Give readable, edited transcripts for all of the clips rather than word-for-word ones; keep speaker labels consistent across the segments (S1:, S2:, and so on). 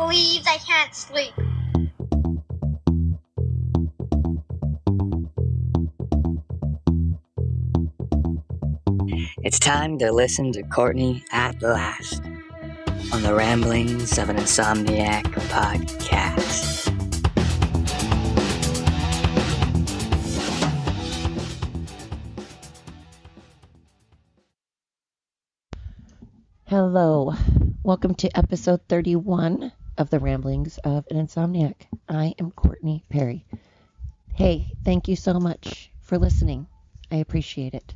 S1: believe I can't sleep.
S2: It's time to listen to Courtney at last on the Ramblings of an Insomniac podcast.
S3: Hello, welcome to episode 31 of the Ramblings of an Insomniac. I am Courtney Perry. Hey, thank you so much for listening. I appreciate it.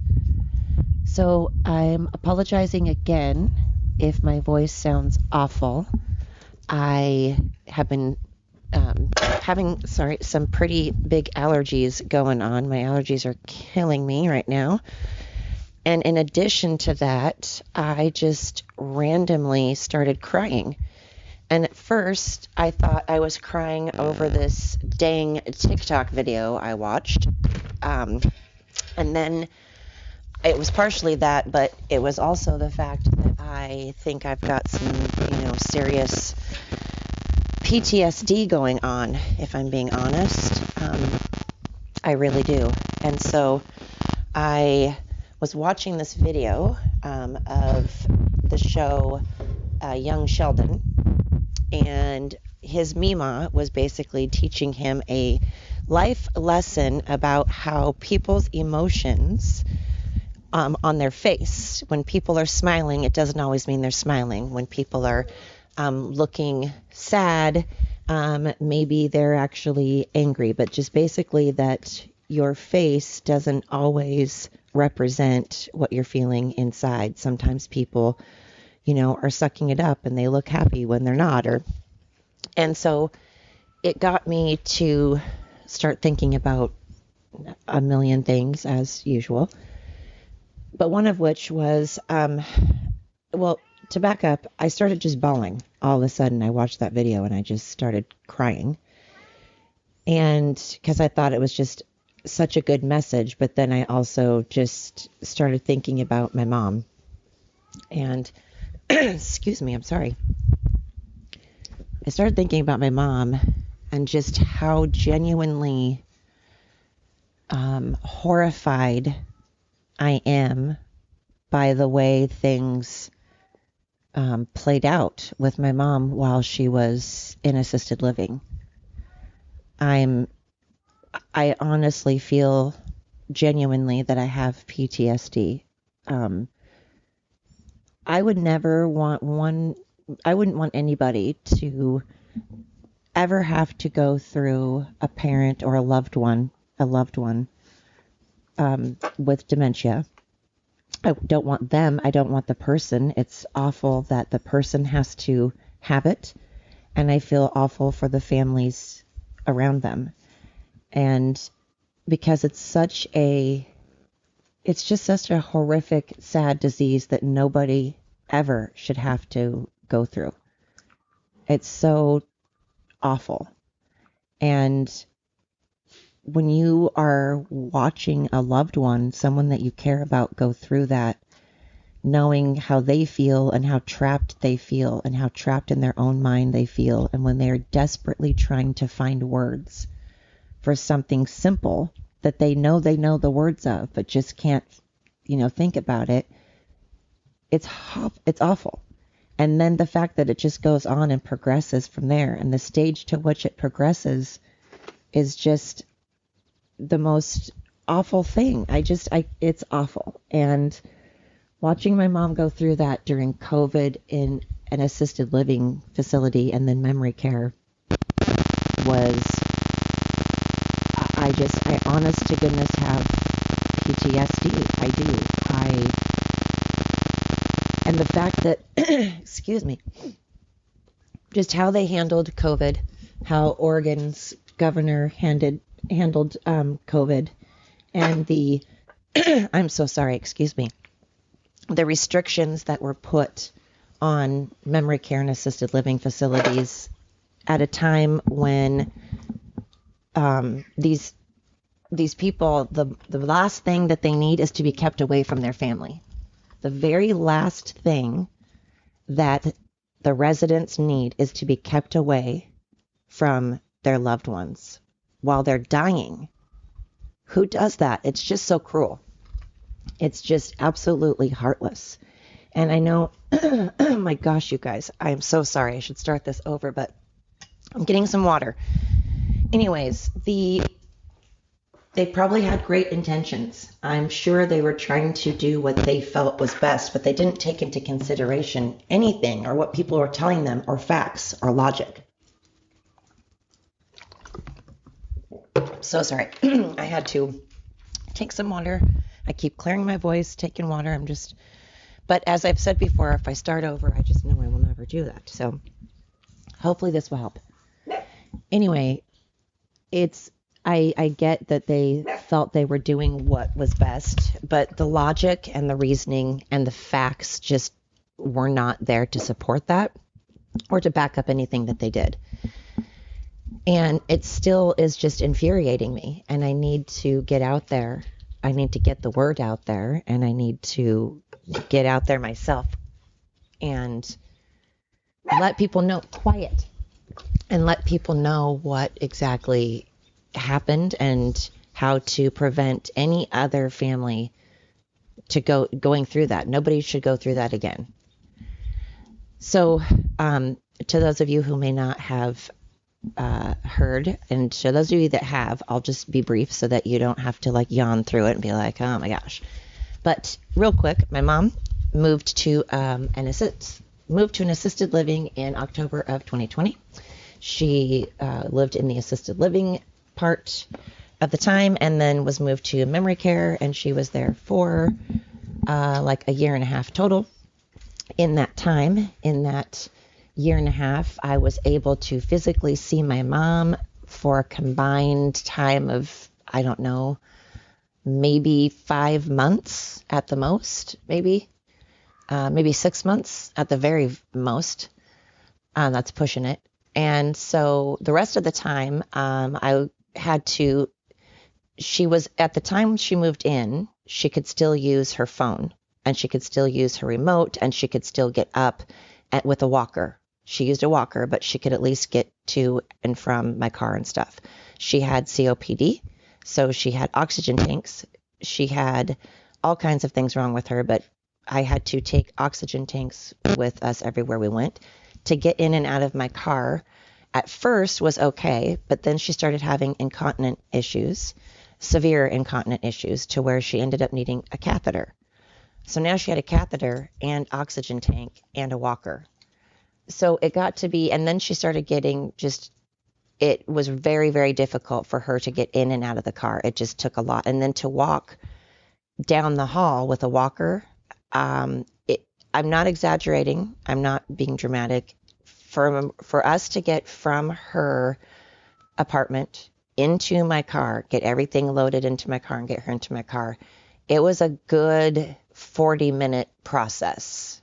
S3: So I'm apologizing again if my voice sounds awful. I have been having some pretty big allergies going on. My allergies are killing me right now. And in addition to that, I just randomly started crying. And at first, I thought I was crying over this dang TikTok video I watched. And then it was partially that, but it was also the fact that I think I've got some, serious PTSD going on, if I'm being honest. I really do. And so I was watching this video of the show Young Sheldon, and his Mima was basically teaching him a life lesson about how people's emotions on their face, when people are smiling, it doesn't always mean they're smiling. When people are looking sad, maybe they're actually angry, but just basically that your face doesn't always represent what you're feeling inside. Sometimes people, are sucking it up and they look happy when they're not. And so it got me to start thinking about a million things as usual. But one of which was, to back up, I started just bawling. All of a sudden, I watched that video and I just started crying. And because I thought it was just such a good message, but then I also just started thinking about my mom. And, excuse me, I'm sorry. I started thinking about my mom and just how genuinely horrified I am by the way things played out with my mom while she was in assisted living. I honestly feel genuinely that I have PTSD. I wouldn't want anybody to ever have to go through a parent or a loved one with dementia. I don't want them. I don't want the person. It's awful that the person has to have it. And I feel awful for the families around them. And because it's just such a horrific, sad disease that nobody ever should have to go through. It's so awful. And when you are watching a loved one, someone that you care about, go through that, knowing how they feel and how trapped they feel and how trapped in their own mind they feel, and when they're desperately trying to find words for something simple that they know the words of, but just can't, think about it, it's awful. And then the fact that it just goes on and progresses from there, and the stage to which it progresses is just the most awful thing. It's awful. And watching my mom go through that during COVID in an assisted living facility and then memory care was, I honest to goodness have PTSD. I do. And the fact that, excuse me, just how they handled COVID, how Oregon's governor handled COVID, and the, I'm so sorry, excuse me, the restrictions that were put on memory care and assisted living facilities at a time when these people, the last thing that they need is to be kept away from their family. The very last thing that the residents need is to be kept away from their loved ones while they're dying. Who does that? It's just so cruel. It's just absolutely heartless. And I know, oh my gosh, you guys, I am so sorry. I should start this over, but I'm getting some water. Anyways, they probably had great intentions. I'm sure they were trying to do what they felt was best, but they didn't take into consideration anything or what people were telling them or facts or logic. So sorry. I had to take some water. I keep clearing my voice, taking water. But as I've said before, if I start over, I just know I will never do that. So hopefully this will help. Anyway, I get that they felt they were doing what was best, but the logic and the reasoning and the facts just were not there to support that or to back up anything that they did. And it still is just infuriating me. And I need to get out there. I need to get the word out there, and I need to get out there myself and let people know, quiet, and let people know what exactly happened and how to prevent any other family to going through that. Nobody should go through that again. So to those of you who may not have heard, and to those of you that have, I'll just be brief so that you don't have to like yawn through it and be like, oh my gosh. But real quick, my mom moved to an assisted living in October of 2020. She lived in the assisted living part of the time and then was moved to memory care, and she was there for like a year and a half total. In that year and a half, I was able to physically see my mom for a combined time of, I don't know, maybe 5 months at the most, maybe 6 months at the very most. That's pushing it. And so the rest of the time, she was, at the time she moved in, she could still use her phone, and she could still use her remote, and she could still get up with a walker. She used a walker, but she could at least get to and from my car and stuff. She had COPD, so she had oxygen tanks. She had all kinds of things wrong with her, but I had to take oxygen tanks with us everywhere we went. To get in and out of my car at first was okay, but then she started having incontinent issues, severe incontinent issues, to where she ended up needing a catheter. So now she had a catheter and oxygen tank and a walker. So it got to be, and then she started getting it was very, very difficult for her to get in and out of the car. It just took a lot. And then to walk down the hall with a walker, I'm not exaggerating. I'm not being dramatic. For us to get from her apartment into my car, get everything loaded into my car and get her into my car, it was a good 40-minute process,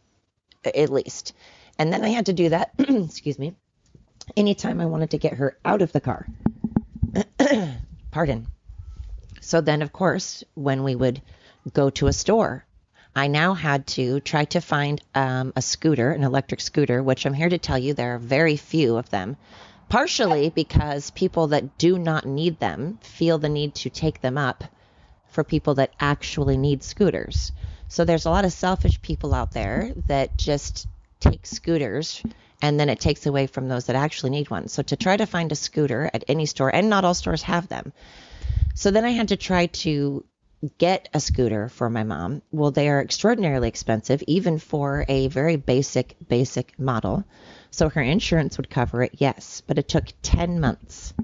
S3: at least. And then I had to do that, excuse me, anytime I wanted to get her out of the car. Pardon. So then, of course, when we would go to a store, I now had to try to find a scooter, an electric scooter, which I'm here to tell you there are very few of them, partially because people that do not need them feel the need to take them up for people that actually need scooters. So there's a lot of selfish people out there that just take scooters, and then it takes away from those that actually need one. So to try to find a scooter at any store, and not all stores have them. So then I had to try to get a scooter for my mom. Well, they are extraordinarily expensive, even for a very basic model. So her insurance would cover it, yes, but it took 10 months.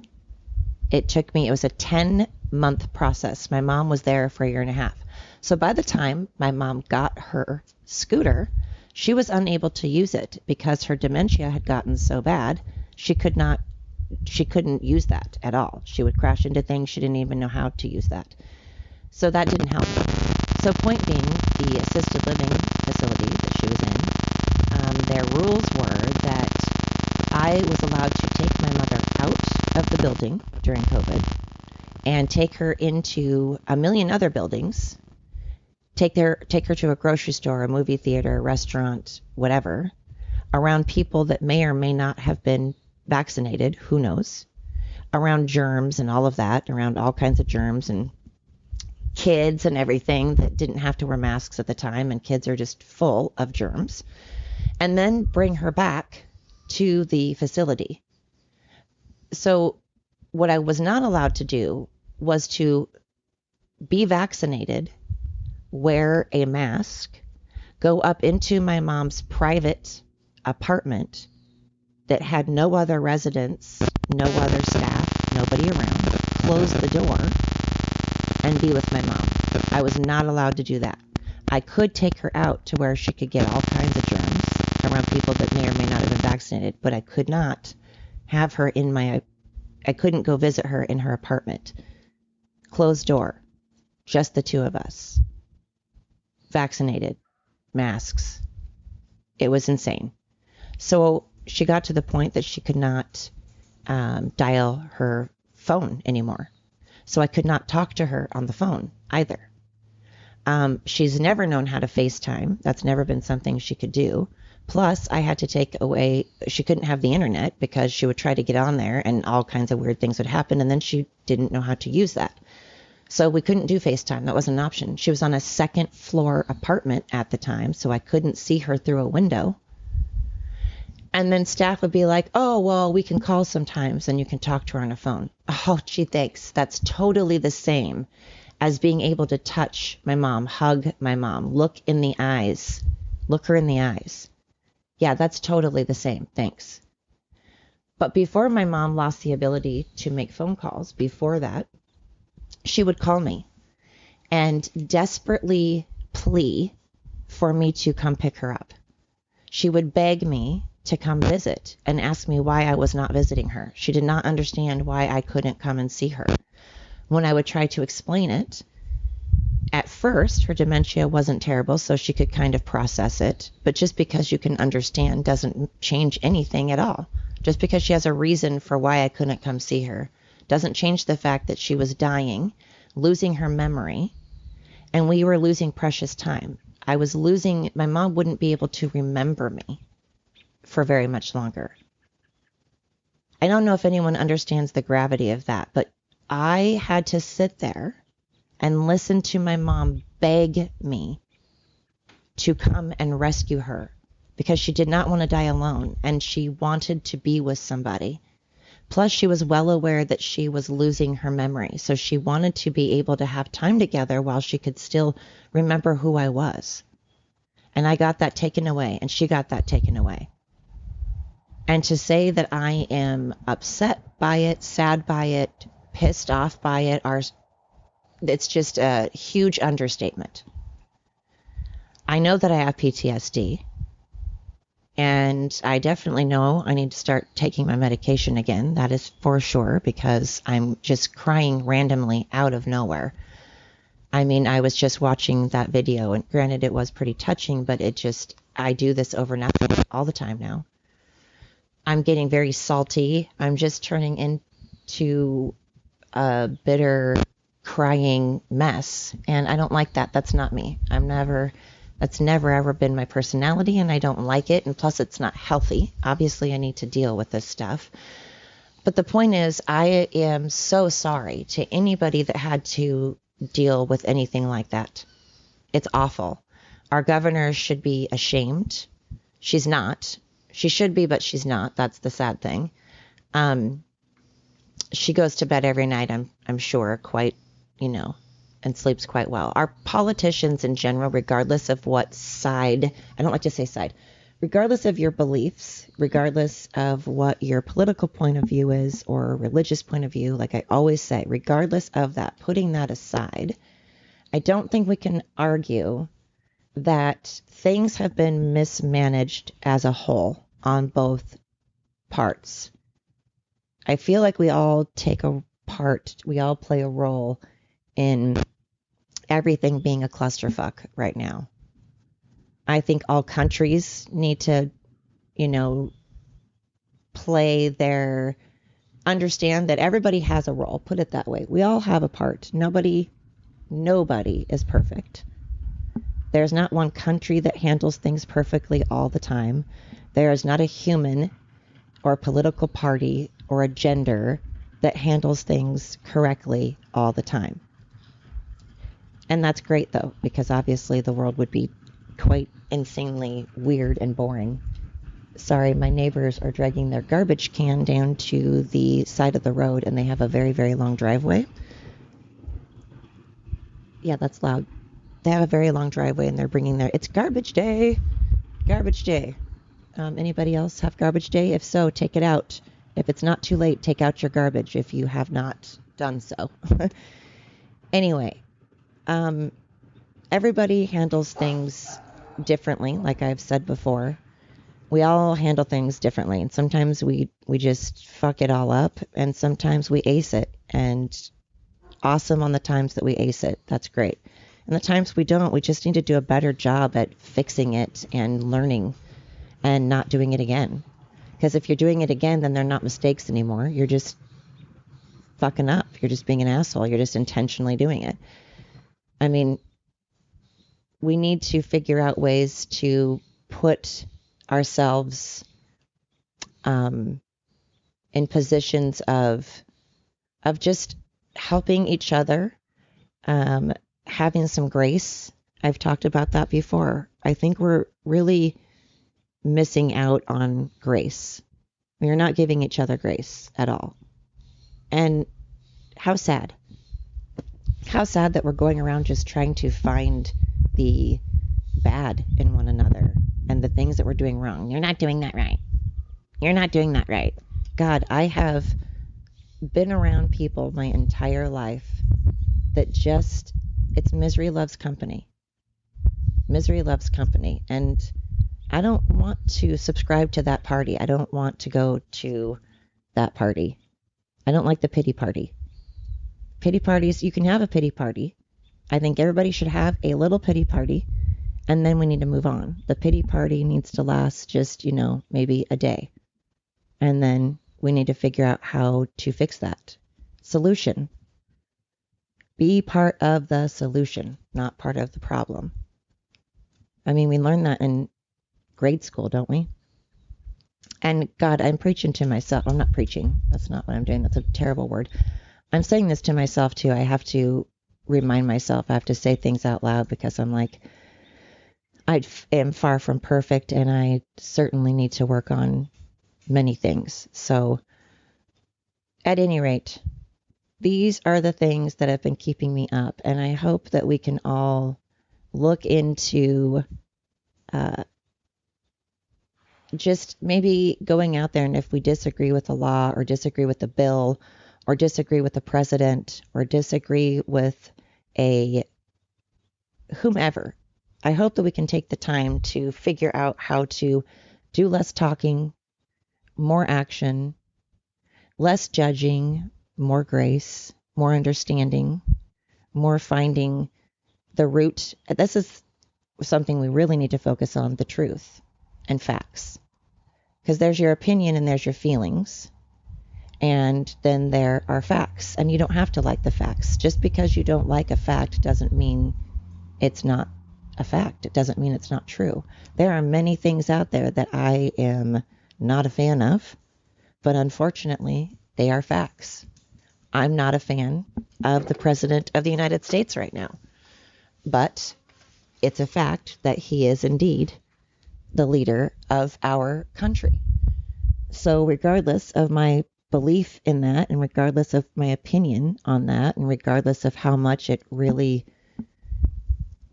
S3: It was a 10-month process. My mom was there for a year and a half. So by the time my mom got her scooter, she was unable to use it because her dementia had gotten so bad, she couldn't use that at all. She would crash into things. She didn't even know how to use that. So that didn't help. So point being, the assisted living facility that she was in, their rules were that I was allowed to take my mother out of the building during COVID and take her into a million other buildings, take her to a grocery store, a movie theater, a restaurant, whatever, around people that may or may not have been vaccinated, who knows, around germs and all of that, around all kinds of germs and kids and everything that didn't have to wear masks at the time, and kids are just full of germs, and then bring her back to the facility. So what I was not allowed to do was to be vaccinated, wear a mask, go up into my mom's private apartment that had no other residents, no other staff, nobody around, close the door, and be with my mom. I was not allowed to do that. I could take her out to where she could get all kinds of germs around people that may or may not have been vaccinated, but I could not have her I couldn't go visit her in her apartment. Closed door, just the two of us. Vaccinated, masks. It was insane. So she got to the point that she could not dial her phone anymore. So I could not talk to her on the phone either. She's never known how to FaceTime. That's never been something she could do. Plus, I had to take away, she couldn't have the internet because she would try to get on there and all kinds of weird things would happen, and then she didn't know how to use that. So we couldn't do FaceTime. That wasn't an option. She was on a second floor apartment at the time, so I couldn't see her through a window. And then staff would be like, oh, well, we can call sometimes and you can talk to her on a phone. Oh, gee, thanks. That's totally the same as being able to touch my mom, hug my mom, look her in the eyes. Yeah, that's totally the same. Thanks. But before my mom lost the ability to make phone calls, before that, she would call me and desperately plea for me to come pick her up. She would beg me to come visit and ask me why I was not visiting her. She did not understand why I couldn't come and see her. When I would try to explain it, at first her dementia wasn't terrible, so she could kind of process it. But just because you can understand doesn't change anything at all. Just because she has a reason for why I couldn't come see her doesn't change the fact that she was dying, losing her memory, and we were losing precious time. My mom wouldn't be able to remember me for very much longer. I don't know if anyone understands the gravity of that, but I had to sit there and listen to my mom beg me to come and rescue her because she did not want to die alone and she wanted to be with somebody. Plus, she was well aware that she was losing her memory, so she wanted to be able to have time together while she could still remember who I was. And I got that taken away, and she got that taken away. And to say that I am upset by it, sad by it, pissed off by it, it's just a huge understatement. I know that I have PTSD, and I definitely know I need to start taking my medication again. That is for sure, because I'm just crying randomly out of nowhere. I mean, I was just watching that video, and granted it was pretty touching, but I do this over nothing all the time now. I'm getting very salty. I'm just turning into a bitter, crying mess, and I don't like that. That's not me. That's never ever been my personality, and I don't like it, and plus it's not healthy. Obviously, I need to deal with this stuff. But the point is, I am so sorry to anybody that had to deal with anything like that. It's awful. Our governor should be ashamed. She's not. She should be, but she's not. That's the sad thing. She goes to bed every night, I'm sure, quite, and sleeps quite well. Our politicians in general, regardless of what side, I don't like to say side, regardless of your beliefs, regardless of what your political point of view is or religious point of view, like I always say, regardless of that, putting that aside, I don't think we can argue that things have been mismanaged as a whole on both parts. I feel like we all take a part, we all play a role in everything being a clusterfuck right now. I think all countries need to, understand that everybody has a role, put it that way. We all have a part. Nobody is perfect. There's not one country that handles things perfectly all the time. There is not a human or political party or a gender that handles things correctly all the time. And that's great, though, because obviously the world would be quite insanely weird and boring. Sorry, my neighbors are dragging their garbage can down to the side of the road, and they have a very, very long driveway. Yeah, that's loud. They have a very long driveway, and they're bringing their... It's garbage day! Garbage day. Anybody else have garbage day? If so, take it out. If it's not too late, take out your garbage if you have not done so. Anyway, everybody handles things differently, like I've said before. We all handle things differently, and sometimes we just fuck it all up, and sometimes we ace it, and awesome on the times that we ace it. That's great. And the times we don't, we just need to do a better job at fixing it and learning and not doing it again. Because if you're doing it again, then they're not mistakes anymore. You're just fucking up. You're just being an asshole. You're just intentionally doing it. I mean, we need to figure out ways to put ourselves in positions of just helping each other, having some grace. I've talked about that before. I think we're really missing out on grace. We're not giving each other grace at all. And how sad. How sad that we're going around just trying to find the bad in one another and the things that we're doing wrong. You're not doing that right. You're not doing that right. God, I have been around people my entire life that just, it's misery loves company. Misery loves company. And I don't want to subscribe to that party. I don't want to go to that party. I don't like the pity party. Pity parties, you can have a pity party. I think everybody should have a little pity party, and then we need to move on. The pity party needs to last just, maybe a day. And then we need to figure out how to fix that. Solution. Be part of the solution, not part of the problem. I mean, we learn that in grade school, don't we? And God, I'm preaching to myself. I'm not preaching. That's not what I'm doing. That's a terrible word. I'm saying this to myself too. I have to remind myself. I have to say things out loud because I'm like, I am far from perfect, and I certainly need to work on many things. So at any rate, these are the things that have been keeping me up. And I hope that we can all look into just maybe going out there, and if we disagree with the law or disagree with the bill or disagree with the president or disagree with whomever, I hope that we can take the time to figure out how to do less talking, more action, less judging, more grace, more understanding, more finding the root. This is something we really need to focus on, the truth and facts. Because there's your opinion and there's your feelings. And then there are facts. And you don't have to like the facts. Just because you don't like a fact doesn't mean it's not a fact. It doesn't mean it's not true. There are many things out there that I am not a fan of, but unfortunately, they are facts. I'm not a fan of the President of the United States right now, but it's a fact that he is indeed the leader of our country. So regardless of my belief in that, and regardless of my opinion on that, and regardless of how much it really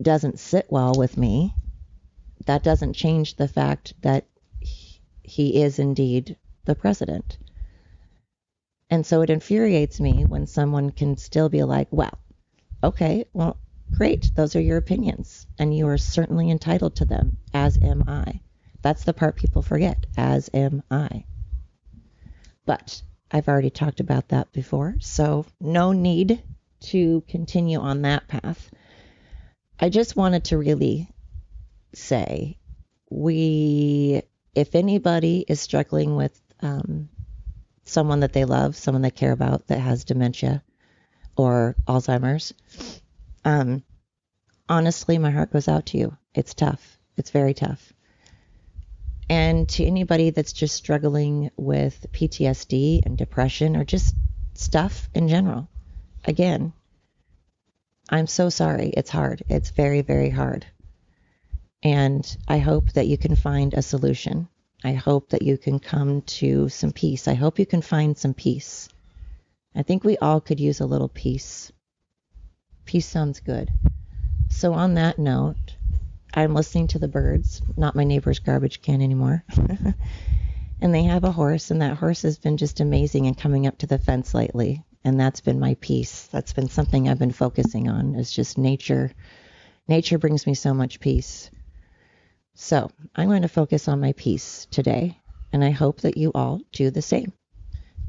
S3: doesn't sit well with me, that doesn't change the fact that he is indeed the president. And so it infuriates me when someone can still be like, well, okay, well, great, those are your opinions, and you are certainly entitled to them, as am I. That's the part people forget, as am I. But I've already talked about that before, so no need to continue on that path. I just wanted to really say, if anybody is struggling with someone that they love, someone they care about that has dementia or Alzheimer's, honestly, my heart goes out to you. It's tough. It's very tough. And to anybody that's just struggling with PTSD and depression or just stuff in general, again, I'm so sorry. It's hard. It's very, very hard. And I hope that you can find a solution. I hope that you can come to some peace. I hope you can find some peace. I think we all could use a little peace. Peace sounds good. So on that note, I'm listening to the birds, not my neighbor's garbage can anymore. And they have a horse, and that horse has been just amazing and coming up to the fence lately. And that's been my peace. That's been something I've been focusing on. It's just nature. Nature brings me so much peace. So I'm going to focus on my peace today, and I hope that you all do the same.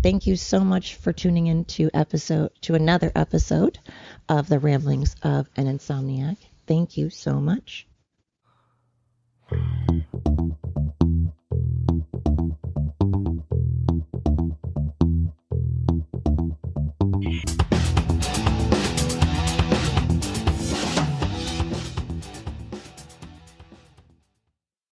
S3: Thank you so much for tuning in to another episode of The Ramblings of an Insomniac. Thank you so much.